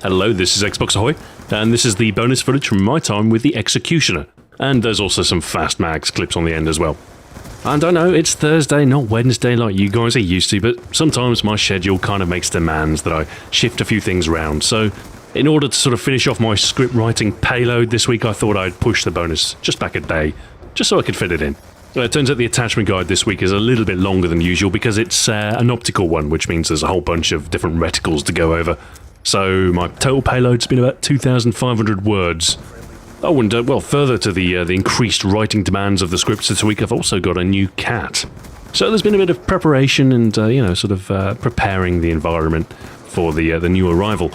Hello, this is Xbox Ahoy, and this is the bonus footage from my time with the Executioner. And there's also some Fast Mags clips on the end as well. And I know it's Thursday, not Wednesday like you guys are used to, but sometimes my schedule kind of makes demands that I shift a few things around. So in order to sort of finish off my script writing payload this week, I thought I'd push the bonus just back a day, just so I could fit it in. It turns out the attachment guide this week is a little bit longer than usual because it's an optical one, which means there's a whole bunch of different reticles to go over. So my total payload's been about 2,500 words. Oh, and well, further to the increased writing demands of the scripts this week, I've also got a new cat. So there's been a bit of preparation and, preparing the environment for the new arrival.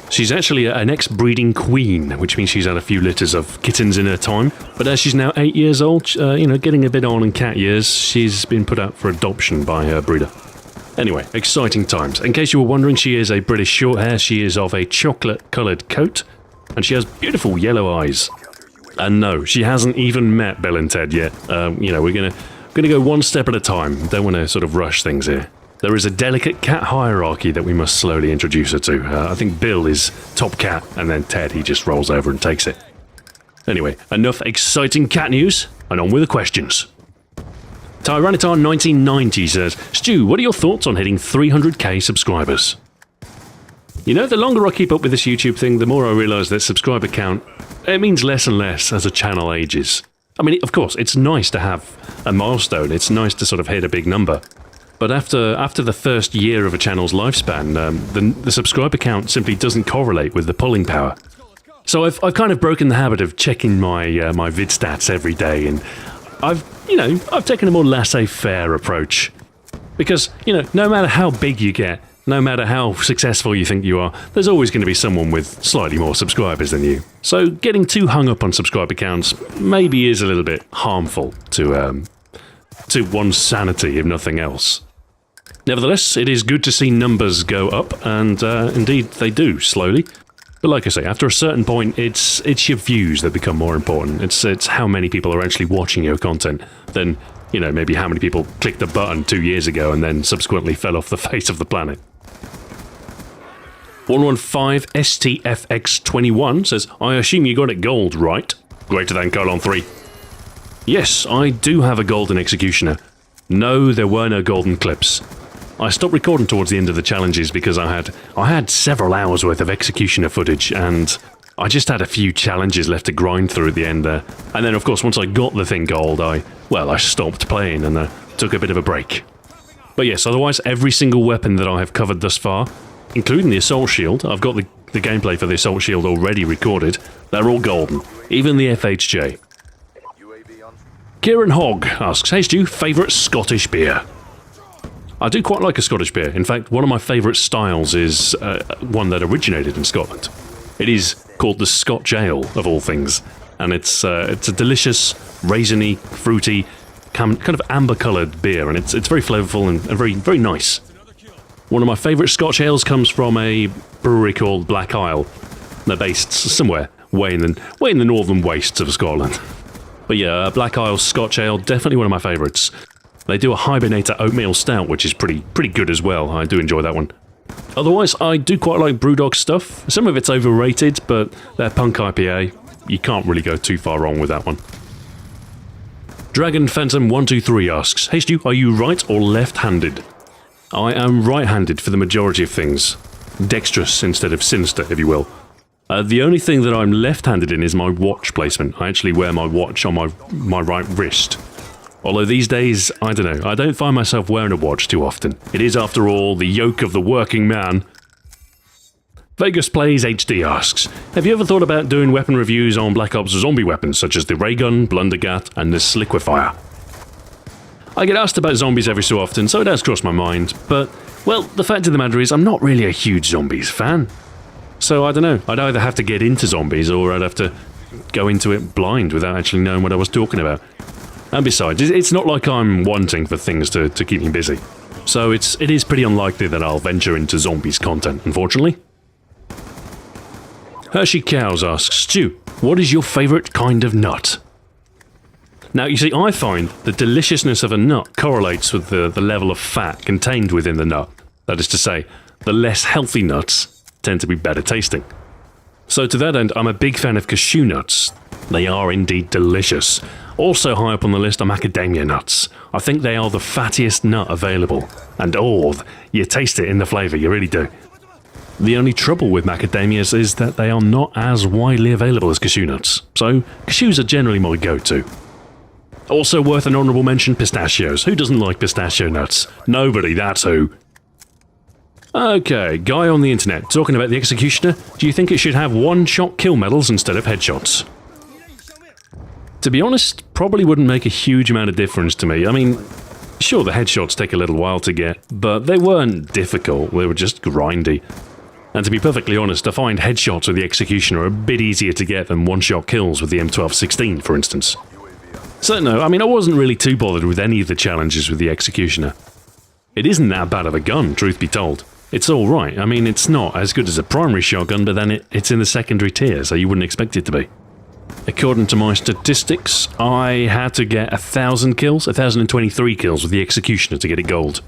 She's actually an ex-breeding queen, which means she's had a few litters of kittens in her time. But as she's now 8 years old, getting a bit on in cat years, she's been put out for adoption by her breeder. Anyway, exciting times. In case you were wondering, she is a British Shorthair. She is of a chocolate-coloured coat, and she has beautiful yellow eyes. And no, she hasn't even met Bill and Ted yet. We're gonna go one step at a time. Don't want to sort of rush things here. There is a delicate cat hierarchy that we must slowly introduce her to. I think Bill is top cat, and then Ted, he just rolls over and takes it. Anyway, enough exciting cat news, and on with the questions. Tyranitar1990 says, Stu, what are your thoughts on hitting 300k subscribers? You know, the longer I keep up with this YouTube thing, the more I realise that subscriber count, it means less and less as a channel ages. I mean, of course, it's nice to have a milestone, it's nice to sort of hit a big number. But after the first year of a channel's lifespan, the subscriber count simply doesn't correlate with the pulling power. So I've kind of broken the habit of checking my my vid stats every day, and I've taken a more laissez-faire approach. Because, no matter how big you get, no matter how successful you think you are, there's always going to be someone with slightly more subscribers than you. So getting too hung up on subscriber counts maybe is a little bit harmful to one's sanity, if nothing else. Nevertheless, it is good to see numbers go up, and indeed they do, slowly. But like I say, after a certain point, it's your views that become more important. It's how many people are actually watching your content than, maybe how many people clicked the button 2 years ago and then subsequently fell off the face of the planet. 115STFX21 says, I assume you got it gold, right? Greater than :3. Yes, I do have a golden Executioner. No, there were no golden clips. I stopped recording towards the end of the challenges because I had several hours worth of Executioner footage, and I just had a few challenges left to grind through at the end there. And then, of course, once I got the thing gold, I stopped playing and took a bit of a break. But yes, otherwise, every single weapon that I have covered thus far, including the Assault Shield, I've got the gameplay for the Assault Shield already recorded, they're all golden, even the FHJ. Kieran Hogg asks, hey Stu, favourite Scottish beer? I do quite like a Scottish beer. In fact, one of my favourite styles is one that originated in Scotland. It is called the Scotch Ale, of all things. And it's a delicious, raisiny, fruity, kind of amber-coloured beer, and it's very flavourful and very, very nice. One of my favourite Scotch ales comes from a brewery called Black Isle. They're based somewhere way in the northern wastes of Scotland. But yeah, Black Isle Scotch Ale, definitely one of my favourites. They do a Hibernator Oatmeal Stout, which is pretty good as well. I do enjoy that one. Otherwise, I do quite like Brewdog stuff. Some of it's overrated, but their Punk IPA, you can't really go too far wrong with that one. Dragon Phantom 123 asks, hey Stu, are you right or left-handed? I am right-handed for the majority of things. Dexterous instead of sinister, if you will. The only thing that I'm left-handed in is my watch placement. I actually wear my watch on my right wrist. Although these days, I don't know, I don't find myself wearing a watch too often. It is, after all, the yoke of the working man. Vegas Plays HD asks, have you ever thought about doing weapon reviews on Black Ops zombie weapons such as the ray gun, blundergat, and the sliquifier? I get asked about zombies every so often, so it has crossed my mind, but, well, the fact of the matter is I'm not really a huge zombies fan. So I don't know, I'd either have to get into zombies or I'd have to go into it blind without actually knowing what I was talking about. And besides, it's not like I'm wanting for things to keep me busy. So it is pretty unlikely that I'll venture into zombies content, unfortunately. Hershey Cows asks, Stu, what is your favourite kind of nut? Now, you see, I find the deliciousness of a nut correlates with the level of fat contained within the nut. That is to say, the less healthy nuts tend to be better tasting. So to that end, I'm a big fan of cashew nuts. They are indeed delicious. Also high up on the list are macadamia nuts. I think they are the fattiest nut available. And you taste it in the flavour, you really do. The only trouble with macadamias is that they are not as widely available as cashew nuts. So cashews are generally my go-to. Also worth an honourable mention, pistachios. Who doesn't like pistachio nuts? Nobody, that's who. Okay, guy on the internet talking about the Executioner. Do you think it should have one-shot kill medals instead of headshots? To be honest, probably wouldn't make a huge amount of difference to me. I mean, sure, the headshots take a little while to get, but they weren't difficult, they were just grindy. And to be perfectly honest, I find headshots with the Executioner a bit easier to get than one-shot kills with the M1216, for instance. So no, I mean, I wasn't really too bothered with any of the challenges with the Executioner. It isn't that bad of a gun, truth be told. It's alright. I mean, it's not as good as a primary shotgun, but then it's in the secondary tier, so you wouldn't expect it to be. According to my statistics, I had to get 1,000 kills, 1,023 kills with the Executioner to get it gold.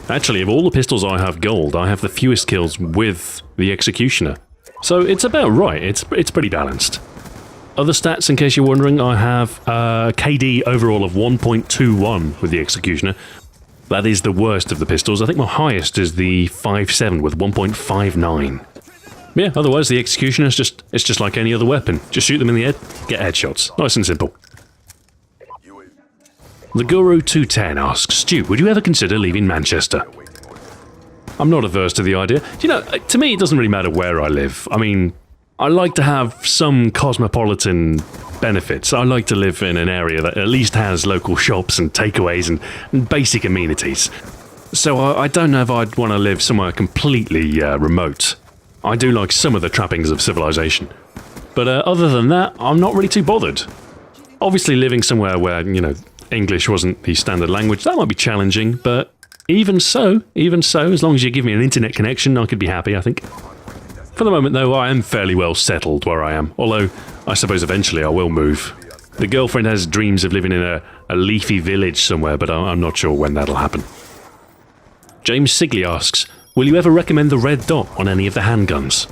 Actually, of all the pistols I have gold, I have the fewest kills with the Executioner. So it's about right, it's pretty balanced. Other stats, in case you're wondering, I have KD overall of 1.21 with the Executioner. That is the worst of the pistols. I think my highest is the 5.7 with 1.59. Yeah, otherwise the Executioner is just like any other weapon. Just shoot them in the head, get headshots. Nice and simple. The Guru 210 asks, Stu, would you ever consider leaving Manchester? I'm not averse to the idea. You know, to me it doesn't really matter where I live. I mean, I like to have some cosmopolitan benefits. I like to live in an area that at least has local shops and takeaways and basic amenities. So I don't know if I'd want to live somewhere completely remote. I do like some of the trappings of civilization. But other than that, I'm not really too bothered. Obviously living somewhere where, you know, English wasn't the standard language, that might be challenging, but even so, as long as you give me an internet connection, I could be happy, I think. For the moment, though, I am fairly well settled where I am, although I suppose eventually I will move. The girlfriend has dreams of living in a leafy village somewhere, but I'm not sure when that'll happen. James Sigley asks, will you ever recommend the red dot on any of the handguns?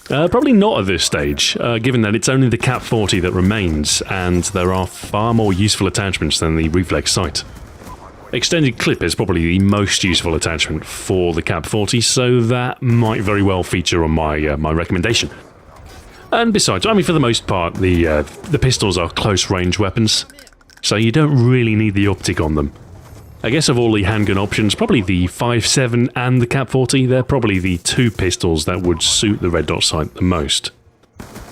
Probably not at this stage, given that it's only the Cap 40 that remains, and there are far more useful attachments than the reflex sight. Extended clip is probably the most useful attachment for the Cap 40, so that might very well feature on my my recommendation. And besides, I mean, for the most part, the pistols are close-range weapons, so you don't really need the optic on them. I guess of all the handgun options, probably the 5.7 and the Cap 40, they're probably the two pistols that would suit the red dot sight the most.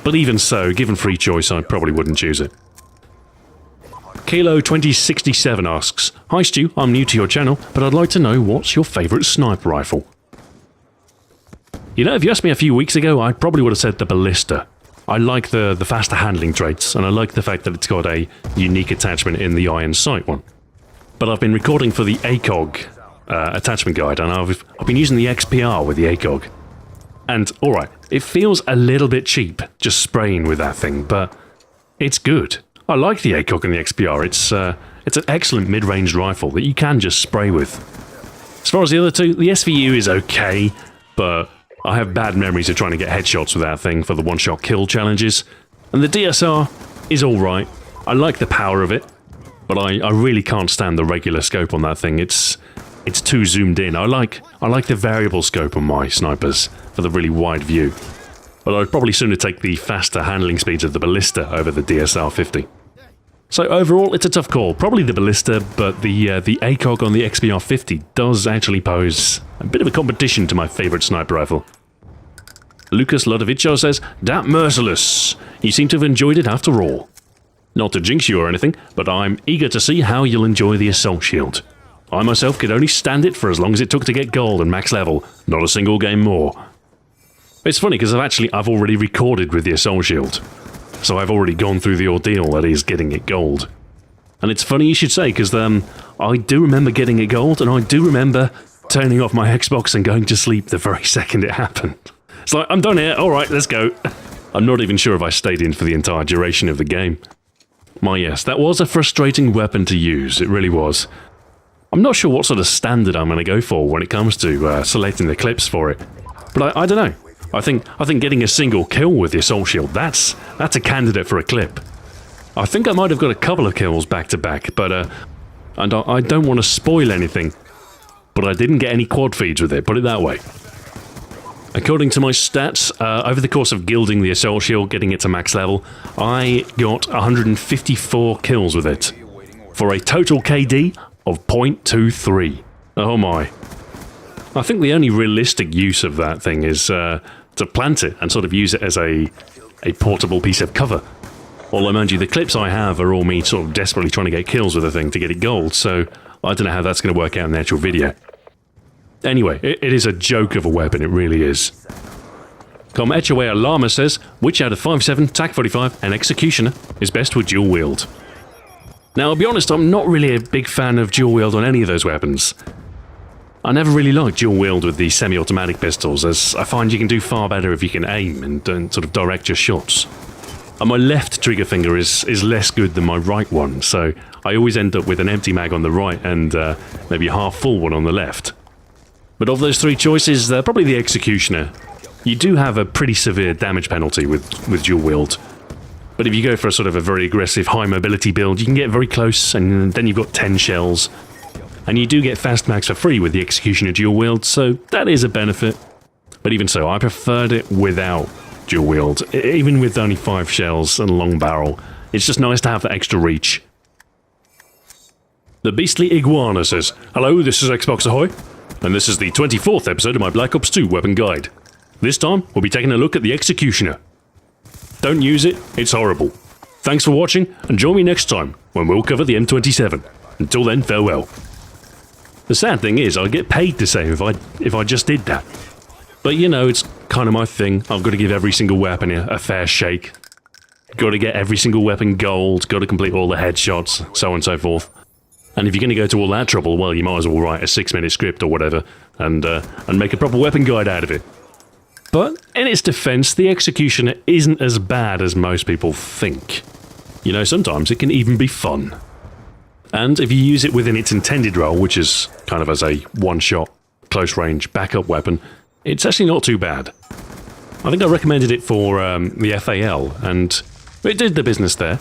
But even so, given free choice, I probably wouldn't choose it. Kilo 2067 asks, Hi Stu, I'm new to your channel, but I'd like to know what's your favourite sniper rifle? You know, if you asked me a few weeks ago, I probably would have said the Ballista. I like the faster handling traits, and I like the fact that it's got a unique attachment in the iron sight one. But I've been recording for the ACOG attachment guide, and I've been using the XPR with the ACOG. And, alright, it feels a little bit cheap, just spraying with that thing, but it's good. I like the ACOG and the XPR. It's an excellent mid-range rifle that you can just spray with. As far as the other two, the SVU is okay, but I have bad memories of trying to get headshots with that thing for the one-shot kill challenges. And the DSR is alright. I like the power of it, but I really can't stand the regular scope on that thing. It's too zoomed in. I like the variable scope on my snipers for the really wide view. But I'd probably sooner take the faster handling speeds of the Ballista over the DSR 50. So overall, it's a tough call. Probably the Ballista, but the ACOG on the XPR 50 does actually pose a bit of a competition to my favourite sniper rifle. Lucas Lodovico says, "Dat merciless. You seem to have enjoyed it after all. Not to jinx you or anything, but I'm eager to see how you'll enjoy the Assault Shield. I myself could only stand it for as long as it took to get gold and max level, not a single game more." It's funny because I've already recorded with the Assault Shield. So I've already gone through the ordeal that is getting it gold. And it's funny you should say, because I do remember getting it gold, and I do remember turning off my Xbox and going to sleep the very second it happened. It's like, I'm done here, alright, let's go. I'm not even sure if I stayed in for the entire duration of the game. My yes, that was a frustrating weapon to use, it really was. I'm not sure what sort of standard I'm going to go for when it comes to selecting the clips for it. But I don't know. I think getting a single kill with the assault shield, that's a candidate for a clip. I think I might have got a couple of kills back to back, but and I don't want to spoil anything, but I didn't get any quad feeds with it, put it that way. According to my stats, over the course of gilding the assault shield, getting it to max level, I got 154 kills with it, for a total KD of 0.23. Oh my. I think the only realistic use of that thing is to plant it and sort of use it as a portable piece of cover. Although, mind you, the clips I have are all me sort of desperately trying to get kills with the thing to get it gold, so I don't know how that's going to work out in the actual video. Anyway, it is a joke of a weapon, it really is. Com Etchaway Llama says, which out of 5.7, TAC 45 and Executioner is best with dual wield? Now, I'll be honest, I'm not really a big fan of dual wield on any of those weapons. I never really liked dual wield with the semi-automatic pistols, as I find you can do far better if you can aim and sort of direct your shots. And my left trigger finger is less good than my right one, so I always end up with an empty mag on the right and maybe a half full one on the left. But of those three choices, probably the Executioner. You do have a pretty severe damage penalty with dual wield. But if you go for a sort of a very aggressive high mobility build, you can get very close, and then you've got 10 shells. And you do get fast mags for free with the Executioner dual wield, so that is a benefit. But even so, I preferred it without dual wield, even with only 5 shells and a long barrel. It's just nice to have that extra reach. The Beastly Iguana says, hello, this is Xbox Ahoy, and this is the 24th episode of my Black Ops 2 weapon guide. This time, we'll be taking a look at the Executioner. Don't use it, it's horrible. Thanks for watching, and join me next time, when we'll cover the M27. Until then, farewell. The sad thing is, I'd get paid the same if I just did that. But you know, it's kind of my thing. I've got to give every single weapon a fair shake. Got to get every single weapon gold, got to complete all the headshots, so on and so forth. And if you're going to go to all that trouble, well, you might as well write a 6-minute script or whatever, and make a proper weapon guide out of it. But in its defense, the Executioner isn't as bad as most people think. You know, sometimes it can even be fun. And if you use it within its intended role, which is kind of as a one-shot, close-range backup weapon, it's actually not too bad. I think I recommended it for the FAL, and it did the business there.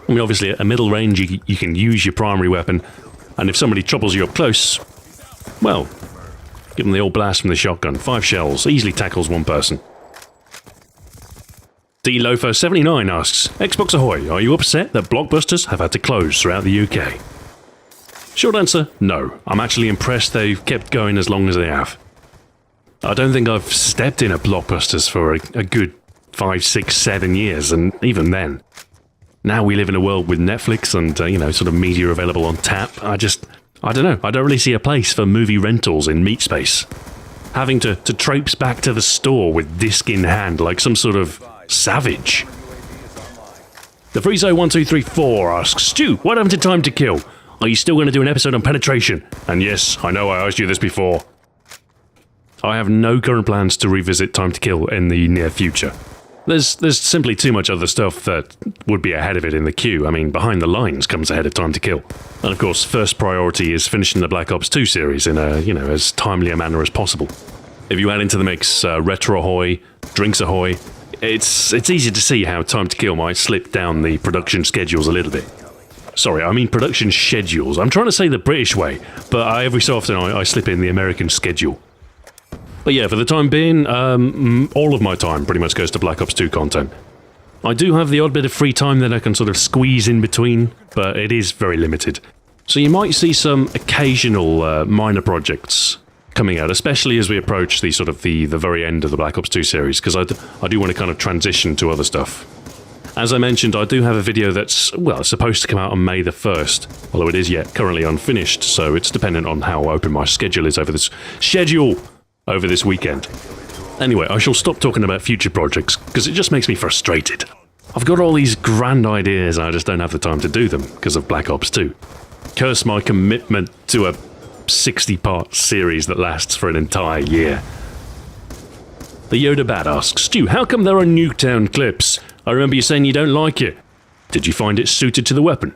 I mean, obviously, at a middle range, you can use your primary weapon, and if somebody troubles you up close, well, give them the old blast from the shotgun. 5 shells, easily tackles one person. DLofer79 asks, Xbox Ahoy, are you upset that blockbusters have had to close throughout the UK? Short answer, no. I'm actually impressed they've kept going as long as they have. I don't think I've stepped in at blockbusters for a good 5, 6, 7 years, and even then. Now we live in a world with Netflix and, you know, sort of media available on tap. I don't know, I don't really see a place for movie rentals in meat space. Having to traipse back to the store with disc in hand like some sort of savage. The Friezo1234 asks, Stu, what happened to Time to Kill? Are you still going to do an episode on penetration? And yes, I know I asked you this before. I have no current plans to revisit Time to Kill in the near future. There's simply too much other stuff that would be ahead of it in the queue. I mean, Behind the Lines comes ahead of Time to Kill. And of course, first priority is finishing the Black Ops 2 series in a, you know, as timely a manner as possible. If you add into the mix Retro Ahoy, Drinks Ahoy, it's easy to see how Time to Kill might slip down the production schedules a little bit. Sorry, I mean production schedules. I'm trying to say the British way, but every so often I slip in the American schedule. But yeah, for the time being, all of my time pretty much goes to Black Ops 2 content. I do have the odd bit of free time that I can sort of squeeze in between, but it is very limited. So you might see some occasional minor projects coming out, especially as we approach the sort of the very end of the Black Ops 2 series, because I do want to kind of transition to other stuff. As I mentioned, I do have a video that's, well, supposed to come out on May the 1st, although it is yet currently unfinished, so it's dependent on how open my schedule is over this weekend. Anyway, I shall stop talking about future projects, because it just makes me frustrated. I've got all these grand ideas and I just don't have the time to do them, because of Black Ops 2. Curse my commitment to a 60-part series that lasts for an entire year. The Yoda Bat asks, Stu, how come there are Nuketown clips? I remember you saying you don't like it. Did you find it suited to the weapon?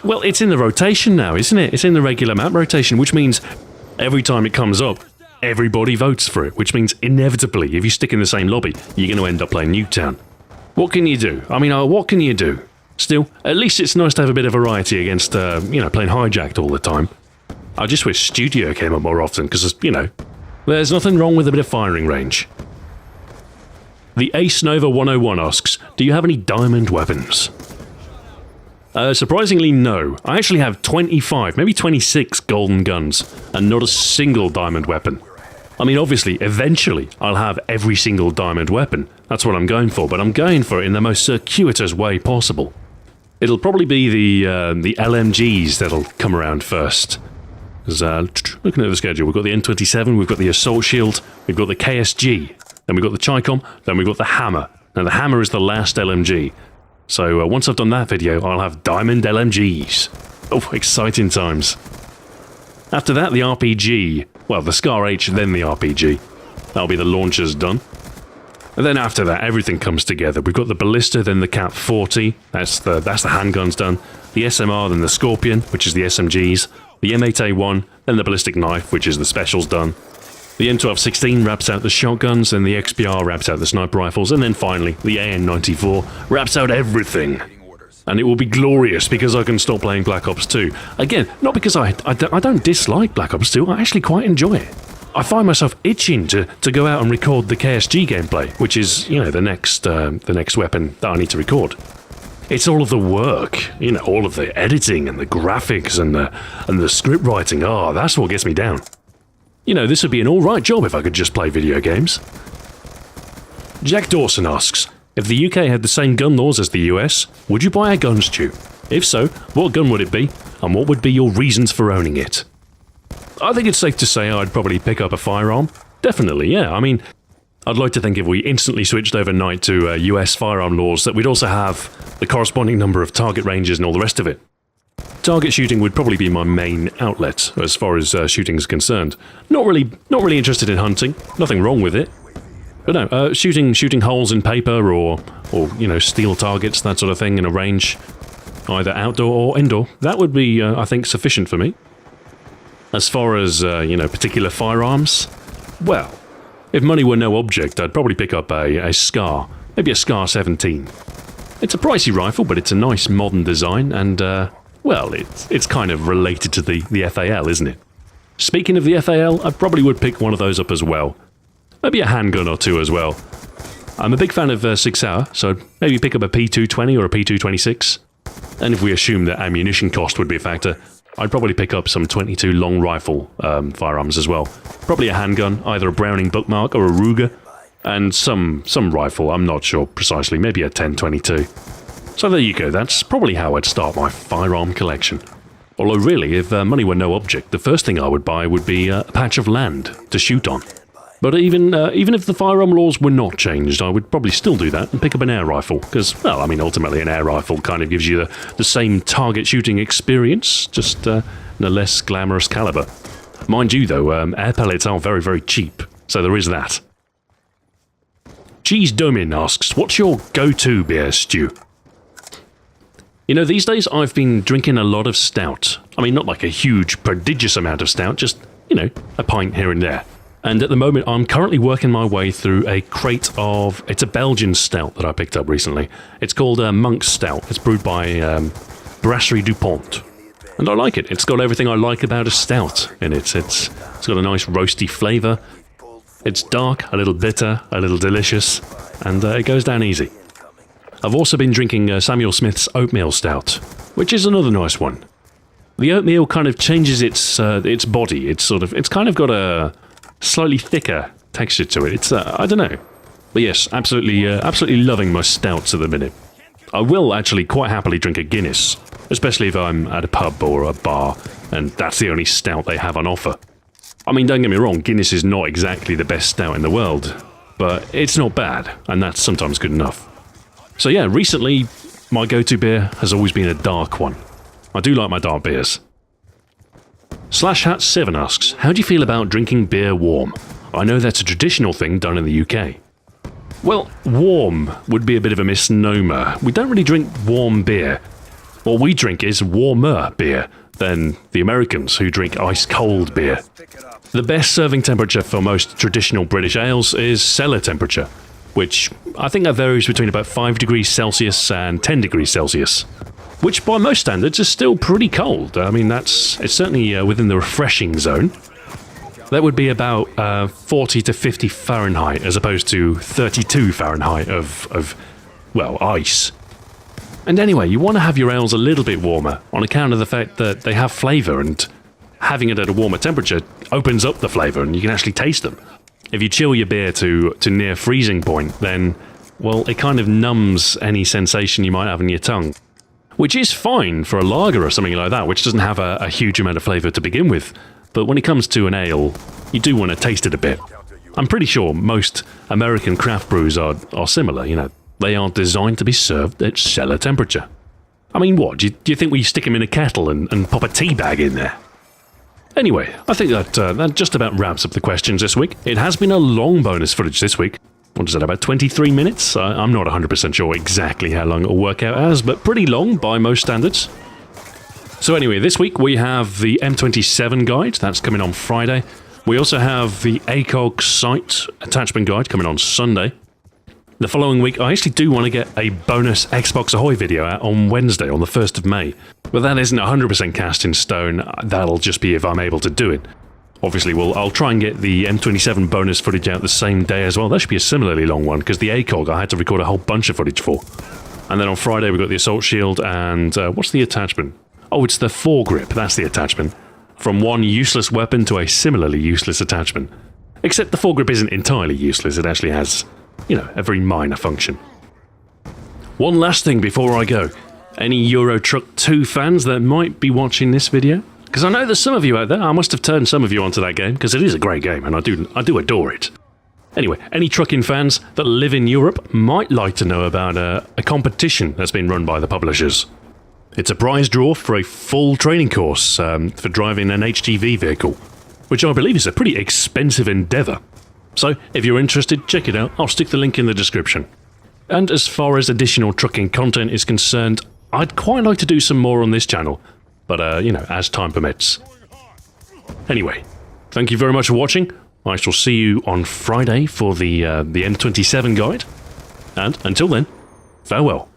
Well, it's in the rotation now, isn't it? It's in the regular map rotation, which means every time it comes up, everybody votes for it, which means inevitably, if you stick in the same lobby, you're going to end up playing Nuketown. What can you do? I mean, what can you do? Still, at least it's nice to have a bit of variety against, playing Hijacked all the time. I just wish Studio came up more often, because, there's nothing wrong with a bit of firing range. The Ace Nova 101 asks, do you have any diamond weapons? Surprisingly, no. I actually have 25, maybe 26 golden guns, and not a single diamond weapon. I mean, obviously, eventually, I'll have every single diamond weapon. That's what I'm going for, but I'm going for it in the most circuitous way possible. It'll probably be the LMGs that'll come around first. Because, looking at the schedule, we've got the N27, we've got the Assault Shield, we've got the KSG, then we've got the Chicom, then we've got the Hammer. Now, the Hammer is the last LMG. So, once I've done that video, I'll have diamond LMGs. Oh, exciting times. After that, the RPG. Well, the Scar H, then the RPG. That'll be the launchers done. And then after that, everything comes together. We've got the Ballista, then the Cap 40. That's the handguns done. The SMR, then the Scorpion, which is the SMGs. The M8A1, then the Ballistic Knife, which is the specials done. The M1216 wraps out the shotguns, and the XPR wraps out the sniper rifles, and then finally, the AN94 wraps out everything. And it will be glorious because I can stop playing Black Ops 2. Again, not because I don't dislike Black Ops 2, I actually quite enjoy it. I find myself itching to go out and record the KSG gameplay, which is, the next weapon that I need to record. It's all of the work, all of the editing and the graphics and the script writing. Oh, that's what gets me down. This would be an alright job if I could just play video games. Jack Dawson asks, if the UK had the same gun laws as the US, would you buy a gun, Stu? If so, what gun would it be, and what would be your reasons for owning it? I think it's safe to say I'd probably pick up a firearm. Definitely, yeah. I mean, I'd like to think if we instantly switched overnight to US firearm laws that we'd also have the corresponding number of target ranges and all the rest of it. Target shooting would probably be my main outlet as far as shooting is concerned. Not really interested in hunting. Nothing wrong with it. But no, shooting holes in paper or steel targets, that sort of thing in a range, either outdoor or indoor. That would be, I think, sufficient for me. As far as particular firearms, well, if money were no object, I'd probably pick up a Scar, maybe a Scar 17. It's a pricey rifle, but it's a nice modern design, and well, it's kind of related to the FAL, isn't it? Speaking of the FAL, I probably would pick one of those up as well. Maybe a handgun or two as well. I'm a big fan of 6 Hour, so maybe pick up a P220 or a P226. And if we assume that ammunition cost would be a factor, I'd probably pick up some 22 long rifle firearms as well. Probably a handgun, either a Browning Bookmark or a Ruger, and some rifle, I'm not sure precisely, maybe a 1022. So there you go, that's probably how I'd start my firearm collection. Although really, if money were no object, the first thing I would buy would be a patch of land to shoot on. But even if the firearm laws were not changed, I would probably still do that and pick up an air rifle, because, well, I mean, ultimately an air rifle kind of gives you the same target shooting experience, just in a less glamorous caliber. Mind you, though, air pellets are very, very cheap, so there is that. Cheese Domin asks, what's your go-to beer, Stu? These days I've been drinking a lot of stout. I mean, not like a huge, prodigious amount of stout, just, a pint here and there. And at the moment, I'm currently working my way through a crate of... It's a Belgian stout that I picked up recently. It's called Monk's Stout. It's brewed by Brasserie Dupont. And I like it. It's got everything I like about a stout in it. It's got a nice roasty flavour. It's dark, a little bitter, a little delicious, and it goes down easy. I've also been drinking Samuel Smith's Oatmeal Stout, which is another nice one. The oatmeal kind of changes its body. It's kind of got a slightly thicker texture to it. It's I don't know, but yes, absolutely loving my stouts at the minute. I will actually quite happily drink a Guinness, especially if I'm at a pub or a bar, and that's the only stout they have on offer. I mean, don't get me wrong, Guinness is not exactly the best stout in the world, but it's not bad, and that's sometimes good enough. So yeah, recently, my go-to beer has always been a dark one. I do like my dark beers. SlashHat7 asks, how do you feel about drinking beer warm? I know that's a traditional thing done in the UK. Well, warm would be a bit of a misnomer. We don't really drink warm beer. What we drink is warmer beer than the Americans who drink ice-cold beer. The best serving temperature for most traditional British ales is cellar temperature, which I think that varies between about 5 degrees Celsius and 10 degrees Celsius, which by most standards is still pretty cold. I mean, it's certainly within the refreshing zone. That would be about 40 to 50 Fahrenheit as opposed to 32 Fahrenheit of well, ice. And anyway, you want to have your ales a little bit warmer on account of the fact that they have flavour, and having it at a warmer temperature opens up the flavour and you can actually taste them. If you chill your beer to near freezing point, then, well, it kind of numbs any sensation you might have in your tongue. Which is fine for a lager or something like that, which doesn't have a huge amount of flavour to begin with. But when it comes to an ale, you do want to taste it a bit. I'm pretty sure most American craft brews are similar, you know. They are designed to be served at cellar temperature. I mean, what, do you think we stick them in a kettle and pop a tea bag in there? Anyway, I think that just about wraps up the questions this week. It has been a long bonus footage this week. What is that, about 23 minutes? I'm not 100% sure exactly how long it'll work out as, but pretty long by most standards. So anyway, this week we have the M27 guide, that's coming on Friday. We also have the ACOG sight attachment guide coming on Sunday. The following week, I actually do want to get a bonus Xbox Ahoy video out on Wednesday, on the 1st of May. But that isn't 100% cast in stone, that'll just be if I'm able to do it. Obviously, I'll try and get the M27 bonus footage out the same day as well. That should be a similarly long one, because the ACOG I had to record a whole bunch of footage for. And then on Friday we've got the assault shield and... what's the attachment? Oh, it's the foregrip, that's the attachment. From one useless weapon to a similarly useless attachment. Except the foregrip isn't entirely useless, it actually has... you know, a very minor function. One last thing before I go. Any Euro Truck 2 fans that might be watching this video? Because I know there's some of you out there, I must have turned some of you onto that game, because it is a great game, and I do adore it. Anyway, any trucking fans that live in Europe might like to know about a competition that's been run by the publishers. It's a prize draw for a full training course for driving an HGV vehicle, which I believe is a pretty expensive endeavour. So, if you're interested, check it out. I'll stick the link in the description. And as far as additional trucking content is concerned, I'd quite like to do some more on this channel, but, you know, as time permits. Anyway, thank you very much for watching. I shall see you on Friday for the M27 guide. And until then, farewell.